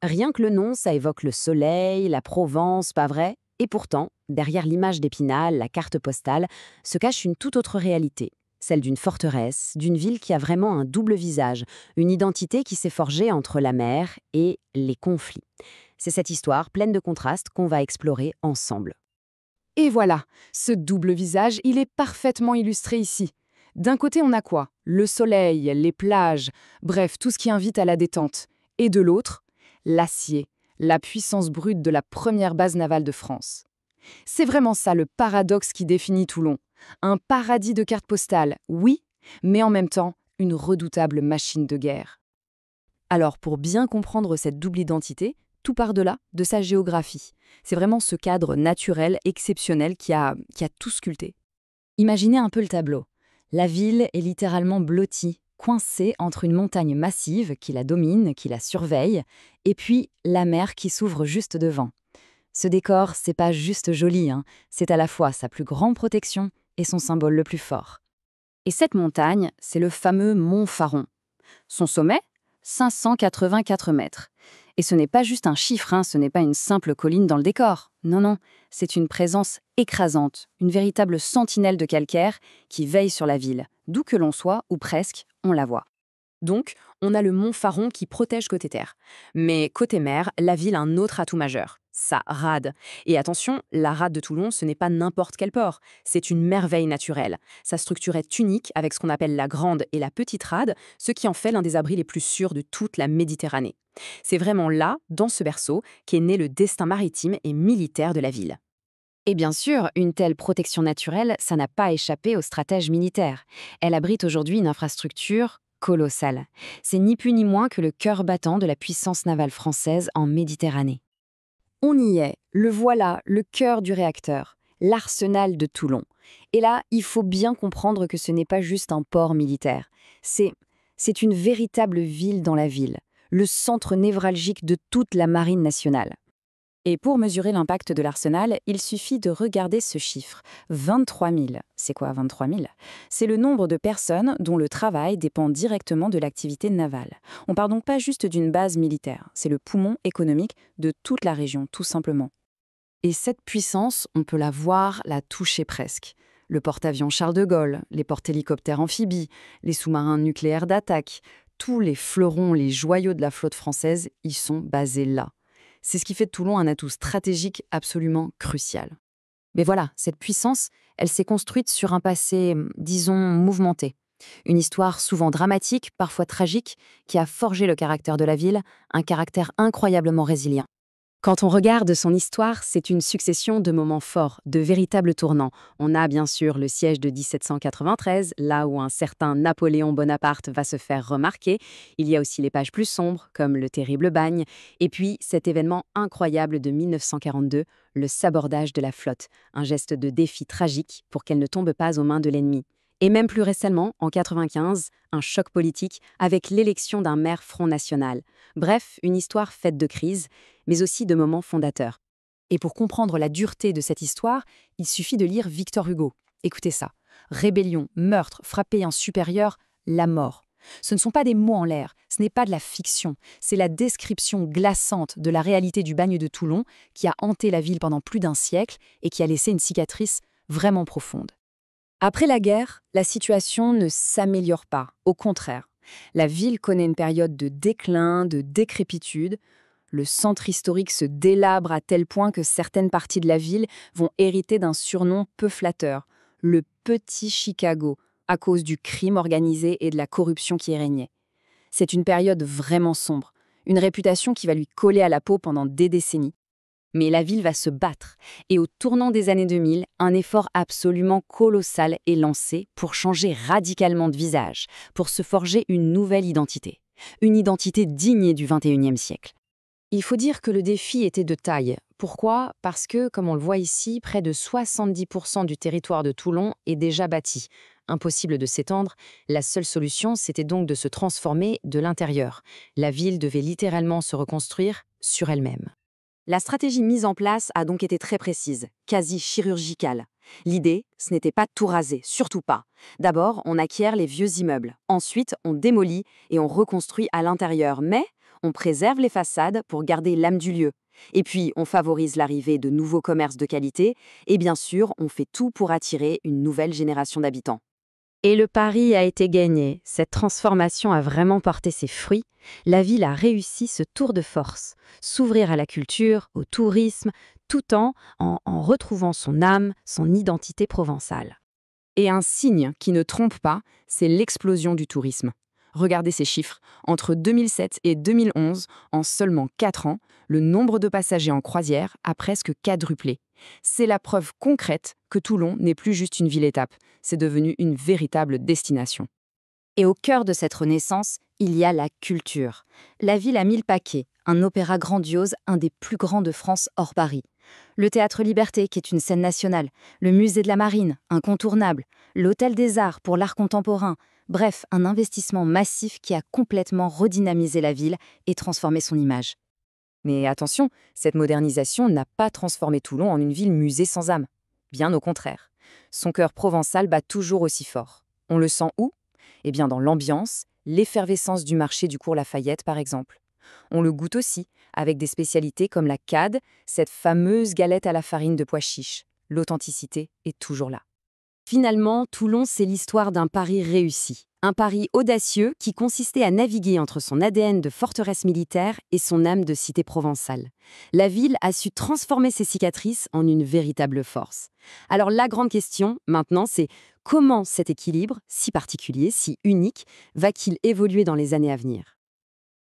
Rien que le nom, ça évoque le soleil, la Provence, pas vrai? Et pourtant, derrière l'image d'Épinal, la carte postale, se cache une toute autre réalité. Celle d'une forteresse, d'une ville qui a vraiment un double visage, une identité qui s'est forgée entre la mer et les conflits. C'est cette histoire pleine de contrastes qu'on va explorer ensemble. Et voilà, ce double visage, il est parfaitement illustré ici. D'un côté, on a quoi? Le soleil, les plages, bref, tout ce qui invite à la détente. Et de l'autre, l'acier, la puissance brute de la première base navale de France. C'est vraiment ça le paradoxe qui définit Toulon. Un paradis de cartes postales, oui, mais en même temps, une redoutable machine de guerre. Alors, pour bien comprendre cette double identité, tout part de là, de sa géographie. C'est vraiment ce cadre naturel, exceptionnel, qui a tout sculpté. Imaginez un peu le tableau. La ville est littéralement blottie, coincée entre une montagne massive qui la domine, qui la surveille, et puis la mer qui s'ouvre juste devant. Ce décor, c'est pas juste joli, hein, c'est à la fois sa plus grande protection et son symbole le plus fort. Et cette montagne, c'est le fameux mont Faron. Son sommet, 584 mètres. Et ce n'est pas juste un chiffre, hein, ce n'est pas une simple colline dans le décor. Non, non, c'est une présence écrasante, une véritable sentinelle de calcaire qui veille sur la ville. D'où que l'on soit, ou presque, on la voit. Donc, on a le mont Faron qui protège côté terre. Mais côté mer, la ville a un autre atout majeur, sa rade. Et attention, la rade de Toulon, ce n'est pas n'importe quel port, c'est une merveille naturelle. Sa structure est unique avec ce qu'on appelle la grande et la petite rade, ce qui en fait l'un des abris les plus sûrs de toute la Méditerranée. C'est vraiment là, dans ce berceau, qu'est né le destin maritime et militaire de la ville. Et bien sûr, une telle protection naturelle, ça n'a pas échappé aux stratèges militaires. Elle abrite aujourd'hui une infrastructure colossale. C'est ni plus ni moins que le cœur battant de la puissance navale française en Méditerranée. On y est, le voilà, le cœur du réacteur, l'arsenal de Toulon. Et là, il faut bien comprendre que ce n'est pas juste un port militaire. C'est, c'est une véritable ville dans la ville, le centre névralgique de toute la marine nationale. Et pour mesurer l'impact de l'arsenal, il suffit de regarder ce chiffre. 23 000. C'est quoi 23 000? C'est le nombre de personnes dont le travail dépend directement de l'activité navale. On parle donc pas juste d'une base militaire, c'est le poumon économique de toute la région, tout simplement. Et cette puissance, on peut la voir, la toucher presque. Le porte-avions Charles de Gaulle, les porte-hélicoptères amphibies, les sous-marins nucléaires d'attaque, tous les fleurons, les joyaux de la flotte française y sont basés là. C'est ce qui fait de Toulon un atout stratégique absolument crucial. Mais voilà, cette puissance, elle s'est construite sur un passé, disons, mouvementé. Une histoire souvent dramatique, parfois tragique, qui a forgé le caractère de la ville, un caractère incroyablement résilient. Quand on regarde son histoire, c'est une succession de moments forts, de véritables tournants. On a bien sûr le siège de 1793, là où un certain Napoléon Bonaparte va se faire remarquer. Il y a aussi les pages plus sombres, comme le terrible bagne. Et puis cet événement incroyable de 1942, le sabordage de la flotte, un geste de défi tragique pour qu'elle ne tombe pas aux mains de l'ennemi. Et même plus récemment, en 95, un choc politique avec l'élection d'un maire Front National. Bref, une histoire faite de crises, mais aussi de moments fondateurs. Et pour comprendre la dureté de cette histoire, il suffit de lire Victor Hugo. Écoutez ça. Rébellion, meurtre, frapper un supérieur, la mort. Ce ne sont pas des mots en l'air, ce n'est pas de la fiction, c'est la description glaçante de la réalité du bagne de Toulon qui a hanté la ville pendant plus d'un siècle et qui a laissé une cicatrice vraiment profonde. Après la guerre, la situation ne s'améliore pas, au contraire. La ville connaît une période de déclin, de décrépitude. Le centre historique se délabre à tel point que certaines parties de la ville vont hériter d'un surnom peu flatteur, le Petit Chicago, à cause du crime organisé et de la corruption qui y régnait. C'est une période vraiment sombre, une réputation qui va lui coller à la peau pendant des décennies. Mais la ville va se battre, et au tournant des années 2000, un effort absolument colossal est lancé pour changer radicalement de visage, pour se forger une nouvelle identité. Une identité digne du XXIe siècle. Il faut dire que le défi était de taille. Pourquoi? Parce que, comme on le voit ici, près de 70% du territoire de Toulon est déjà bâti. Impossible de s'étendre, la seule solution, c'était donc de se transformer de l'intérieur. La ville devait littéralement se reconstruire sur elle-même. La stratégie mise en place a donc été très précise, quasi chirurgicale. L'idée, ce n'était pas de tout raser, surtout pas. D'abord, on acquiert les vieux immeubles. Ensuite, on démolit et on reconstruit à l'intérieur. Mais on préserve les façades pour garder l'âme du lieu. Et puis, on favorise l'arrivée de nouveaux commerces de qualité. Et bien sûr, on fait tout pour attirer une nouvelle génération d'habitants. Et le pari a été gagné. Cette transformation a vraiment porté ses fruits. La ville a réussi ce tour de force, s'ouvrir à la culture, au tourisme, tout en retrouvant son âme, son identité provençale. Et un signe qui ne trompe pas, c'est l'explosion du tourisme. Regardez ces chiffres. Entre 2007 et 2011, en seulement 4 ans, le nombre de passagers en croisière a presque quadruplé. C'est la preuve concrète que Toulon n'est plus juste une ville-étape, c'est devenu une véritable destination. Et au cœur de cette renaissance, il y a la culture. La ville a mis le paquet, un opéra grandiose, un des plus grands de France hors Paris. Le Théâtre Liberté, qui est une scène nationale, le Musée de la Marine, incontournable, l'Hôtel des Arts pour l'art contemporain, bref, un investissement massif qui a complètement redynamisé la ville et transformé son image. Mais attention, cette modernisation n'a pas transformé Toulon en une ville musée sans âme. Bien au contraire. Son cœur provençal bat toujours aussi fort. On le sent où? Eh bien dans l'ambiance, l'effervescence du marché du cours Lafayette par exemple. On le goûte aussi, avec des spécialités comme la cade, cette fameuse galette à la farine de pois chiches. L'authenticité est toujours là. Finalement, Toulon, c'est l'histoire d'un pari réussi. Un pari audacieux qui consistait à naviguer entre son ADN de forteresse militaire et son âme de cité provençale. La ville a su transformer ses cicatrices en une véritable force. Alors la grande question, maintenant, c'est comment cet équilibre, si particulier, si unique, va-t-il évoluer dans les années à venir ?